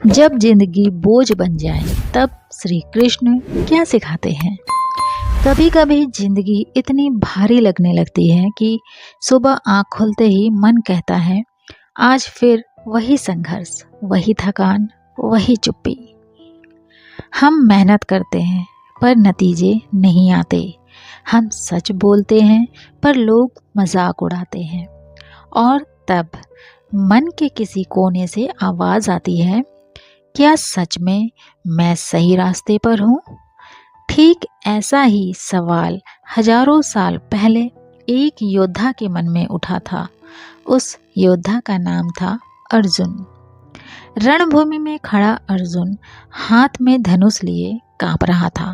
जब जिंदगी बोझ बन जाए तब श्री कृष्ण क्या सिखाते हैं। कभी कभी जिंदगी इतनी भारी लगने लगती है कि सुबह आँख खुलते ही मन कहता है आज फिर वही संघर्ष, वही थकान, वही चुप्पी। हम मेहनत करते हैं पर नतीजे नहीं आते। हम सच बोलते हैं पर लोग मजाक उड़ाते हैं। और तब मन के किसी कोने से आवाज़ आती है, क्या सच में मैं सही रास्ते पर हूँ? ठीक ऐसा ही सवाल हजारों साल पहले एक योद्धा के मन में उठा था। उस योद्धा का नाम था अर्जुन। रणभूमि में खड़ा अर्जुन हाथ में धनुष लिए कांप रहा था।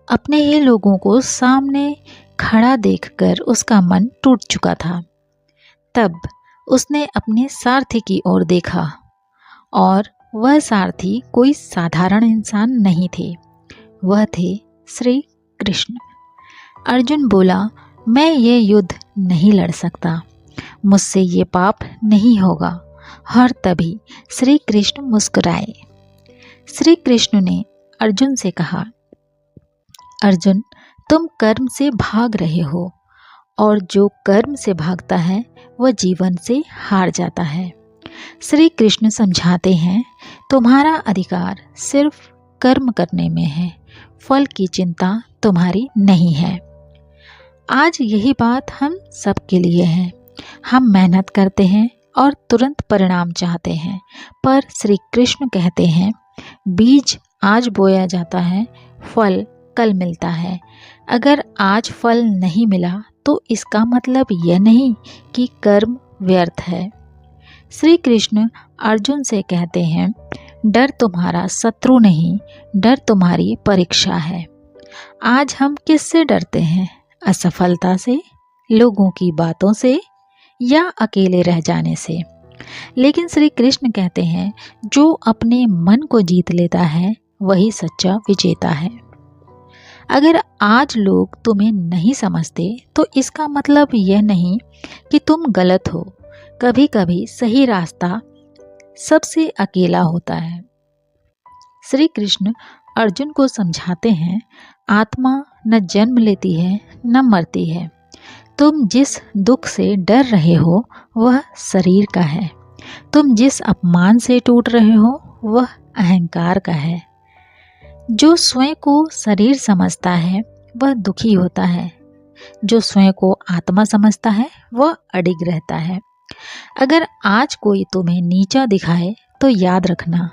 अपने ही लोगों को सामने खड़ा देखकर उसका मन टूट चुका था। तब उसने अपने सारथी की ओर देखा और वह सारथी कोई साधारण इंसान नहीं थे, वह थे श्री कृष्ण। अर्जुन बोला, मैं ये युद्ध नहीं लड़ सकता, मुझसे ये पाप नहीं होगा। और तभी श्री कृष्ण मुस्कुराए। श्री कृष्ण ने अर्जुन से कहा, अर्जुन, तुम कर्म से भाग रहे हो और जो कर्म से भागता है वह जीवन से हार जाता है। श्री कृष्ण समझाते हैं, तुम्हारा अधिकार सिर्फ कर्म करने में है, फल की चिंता तुम्हारी नहीं है। आज यही बात हम सबके लिए है। हम मेहनत करते हैं और तुरंत परिणाम चाहते हैं, पर श्री कृष्ण कहते हैं बीज आज बोया जाता है, फल कल मिलता है। अगर आज फल नहीं मिला तो इसका मतलब यह नहीं कि कर्म व्यर्थ है। श्री कृष्ण अर्जुन से कहते हैं, डर तुम्हारा शत्रु नहीं, डर तुम्हारी परीक्षा है। आज हम किससे डरते हैं? असफलता से, लोगों की बातों से या अकेले रह जाने से? लेकिन श्री कृष्ण कहते हैं, जो अपने मन को जीत लेता है वही सच्चा विजेता है। अगर आज लोग तुम्हें नहीं समझते तो इसका मतलब यह नहीं कि तुम गलत हो। कभी कभी सही रास्ता सबसे अकेला होता है। श्री कृष्ण अर्जुन को समझाते हैं, आत्मा न जन्म लेती है न मरती है। तुम जिस दुख से डर रहे हो वह शरीर का है। तुम जिस अपमान से टूट रहे हो वह अहंकार का है। जो स्वयं को शरीर समझता है वह दुखी होता है। जो स्वयं को आत्मा समझता है वह अडिग रहता है। अगर आज कोई तुम्हें नीचा दिखाए तो याद रखना,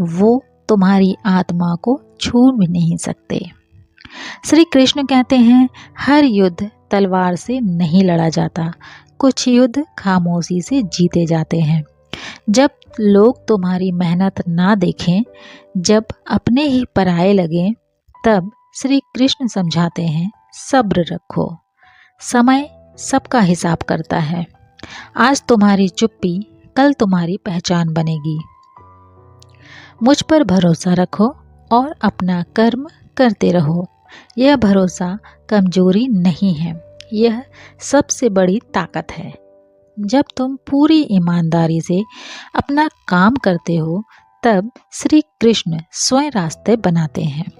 वो तुम्हारी आत्मा को छू भी नहीं सकते। श्री कृष्ण कहते हैं, हर युद्ध तलवार से नहीं लड़ा जाता, कुछ युद्ध खामोशी से जीते जाते हैं। जब लोग तुम्हारी मेहनत ना देखें, जब अपने ही पराये लगें, तब श्री कृष्ण समझाते हैं, सब्र रखो, समय सबका हिसाब करता है। आज तुम्हारी चुप्पी कल तुम्हारी पहचान बनेगी। मुझ पर भरोसा रखो और अपना कर्म करते रहो। यह भरोसा कमजोरी नहीं है, यह सबसे बड़ी ताकत है। जब तुम पूरी ईमानदारी से अपना काम करते हो तब श्री कृष्ण स्वयं रास्ते बनाते हैं।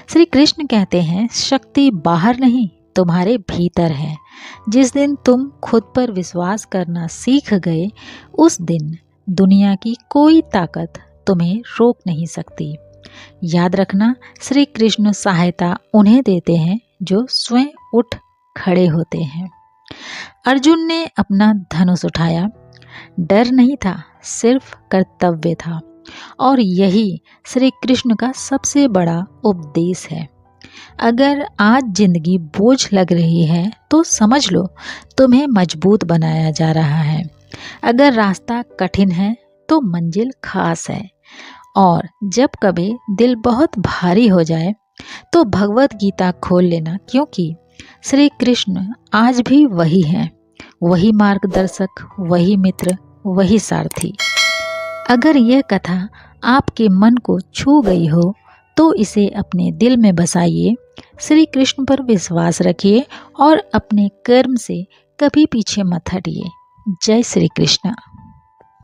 श्री कृष्ण कहते हैं, शक्ति बाहर नहीं तुम्हारे भीतर है। जिस दिन तुम खुद पर विश्वास करना सीख गए, उस दिन दुनिया की कोई ताकत तुम्हें रोक नहीं सकती। याद रखना, श्री कृष्ण सहायता उन्हें देते हैं जो स्वयं उठ खड़े होते हैं। अर्जुन ने अपना धनुष उठाया। डर नहीं था, सिर्फ कर्तव्य था। और यही श्री कृष्ण का सबसे बड़ा उपदेश है। अगर आज जिंदगी बोझ लग रही है तो समझ लो तुम्हें मजबूत बनाया जा रहा है। अगर रास्ता कठिन है तो मंजिल खास है। और जब कभी दिल बहुत भारी हो जाए तो भगवत गीता खोल लेना, क्योंकि श्री कृष्ण आज भी वही हैं, वही मार्गदर्शक, वही मित्र, वही सारथी। अगर यह कथा आपके मन को छू गई हो तो इसे अपने दिल में बसाइए, श्री कृष्ण पर विश्वास रखिए और अपने कर्म से कभी पीछे मत हटिए। जय श्री कृष्ण।